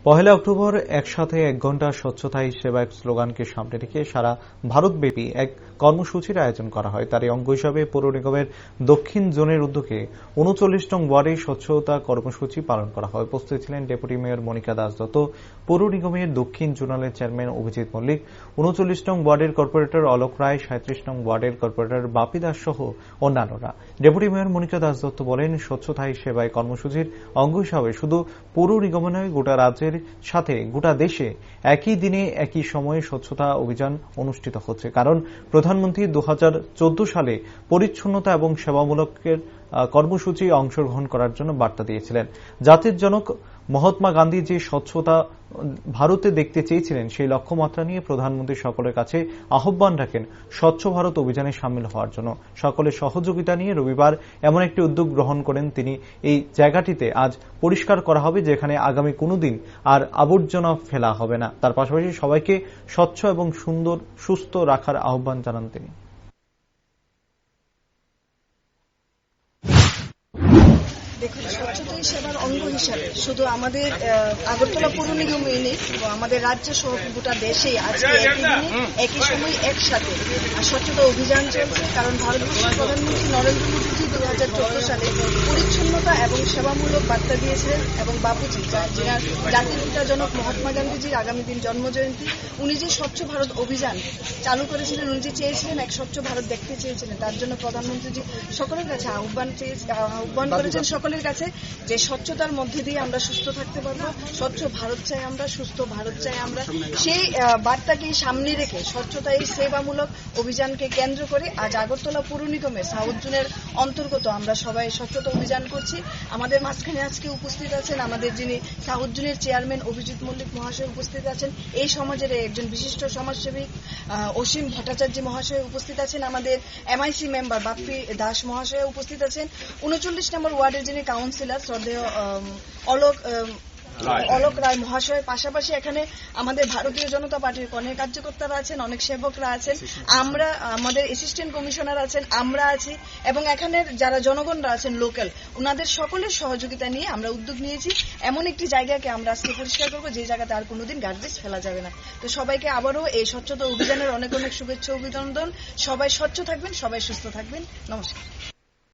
পহেলা October একসাথে 1 ঘন্টা স্বচ্ছতাই সেবায় স্লোগানকে সামনে রেখে সারা ভারতব্যাপী এক কর্মসূচির আয়োজন করা হয়। তারই অঙ্গ হিসাবে পৌর নিগমের দক্ষিণ জোনের উদ্যোগে ৩৯ নং ওয়ার্ডে স্বচ্ছতা কর্মসূচি পালন করা হয়। উপস্থিত ছিলেন ডেপুটি মেয়র মনিকা দাস দত্ত, পৌর নিগমের দক্ষিণ জোনালের চেয়ারম্যান অভিজিৎ মল্লিক, ৩৯ নং ওয়ার্ডের কর্পোরেটর অলোক রায়, ৩৭ নং ওয়ার্ডের কর্পোরেটর বাপি দাস সহ অন্যান্যরা। ডেপুটি মেয়র মনিকা দাস দত্ত বলেন, স্বচ্ছতাই সেবায় কর্মসূচির অঙ্গ হিসাবে শুধু পৌর নিগমে নয়, গোটা রাজ্যের সাথে গোটা দেশে একই দিনে একই সময়ে স্বচ্ছতা অভিযান অনুষ্ঠিত হচ্ছে। কারণ প্রধানমন্ত্রী 2014 সালে পরিচ্ছন্নতা এবং সেবামূলকের কর্মসূচি অংশগ্রহণ করার জন্য বার্তা দিয়েছিলেন। জাতির জনক মহাত্মা গান্ধী যে স্বচ্ছতা ভারতে দেখতে চেয়েছিলেন, সেই লক্ষ্যমাত্রা নিয়ে প্রধানমন্ত্রী সকলের কাছে আহ্বান রাখেন স্বচ্ছ ভারত অভিযানে সামিল হওয়ার জন্য। সকলের সহযোগিতা নিয়ে রবিবার এমন একটি উদ্যোগ গ্রহণ করেন তিনি। এই জায়গাটিতে আজ পরিষ্কার করা হবে, যেখানে আগামী কোনোদিন আর আবর্জনা ফেলা হবে না। তার পাশাপাশি সবাইকে স্বচ্ছ এবং সুন্দর সুস্থ রাখার আহ্বান জানান তিনি। দেখুন, স্বচ্ছতাই সেবার অঙ্গ হিসাবে শুধু আমাদের আগরতলা পৌর নিগমই নেই, আমাদের রাজ্য সহ গোটা দেশেই আজকে একই দিনে একই সময় একসাথে স্বচ্ছতা অভিযান চলছে। কারণ ভারতবর্ষের প্রধানমন্ত্রী নরেন্দ্র মোদীজি 2014 সালে পরিচ্ছন্নতা এবং সেবামূলক বার্তা দিয়েছিলেন, এবং বাপুজি যার জাতির পিতা জনক মহাত্মা গান্ধীজির আগামী দিন জন্মজয়ন্তী, উনি যে স্বচ্ছ ভারত অভিযান চালু করেছিলেন, উনি যে চেয়েছিলেন এক স্বচ্ছ ভারত দেখতে চেয়েছিলেন, তার জন্য প্রধানমন্ত্রীজি সকলের কাছে আহ্বান করেছেন সকলের কাছে যে স্বচ্ছতার মধ্যে দিয়ে আমরা সুস্থ থাকতে পারবো। স্বচ্ছ ভারত চাই আমরা, সুস্থ ভারত চাই আমরা। সেই বার্তাকে সামনে রেখে স্বচ্ছতা এই সেবামূলক অভিযানকে কেন্দ্র করে আজ আগরতলা পৌর নিগমের সাউথ জোনের অন্তর্গত আমরা সবাই স্বচ্ছতা অভিযান করছি। আমাদের মাঝখানে আজকে উপস্থিত আছেন আমাদের যিনি সাউথ জোনের চেয়ারম্যান অভিজিৎ মল্লিক মহাশয় উপস্থিত আছেন, এই সমাজের একজন বিশিষ্ট সমাজসেবী অসীম ভট্টাচার্য মহাশয় উপস্থিত আছেন, আমাদের এমআইসি মেম্বার বাপ্পি দাস মহাশয় উপস্থিত আছেন, 39 নম্বর ওয়ার্ডের যিনি কাউন্সিলর শ্রদ্ধেয় অলোক রায় মহাশয়। পাশাপাশি এখানে আমাদের ভারতীয় জনতা পার্টির অনেক কার্যকর্তারা আছেন, অনেক সেবকরা আছেন, আমরা আমাদের অ্যাসিস্ট্যান্ট কমিশনার আছেন, আমরা আছি, এবং এখানের যারা জনগণরা আছেন লোকাল, ওনাদের সকলের সহযোগিতা নিয়ে আমরা উদ্যোগ নিয়েছি এমন একটি জায়গাকে আমরা আজকে পরিষ্কার করবো যে জায়গাতে আর কোনোদিন গার্বেজ ফেলা যাবে না। তো সবাইকে আবারও এই স্বচ্ছতা অভিযানের অনেক অনেক শুভেচ্ছা অভিনন্দন। সবাই স্বচ্ছ থাকবেন, সবাই সুস্থ থাকবেন। নমস্কার।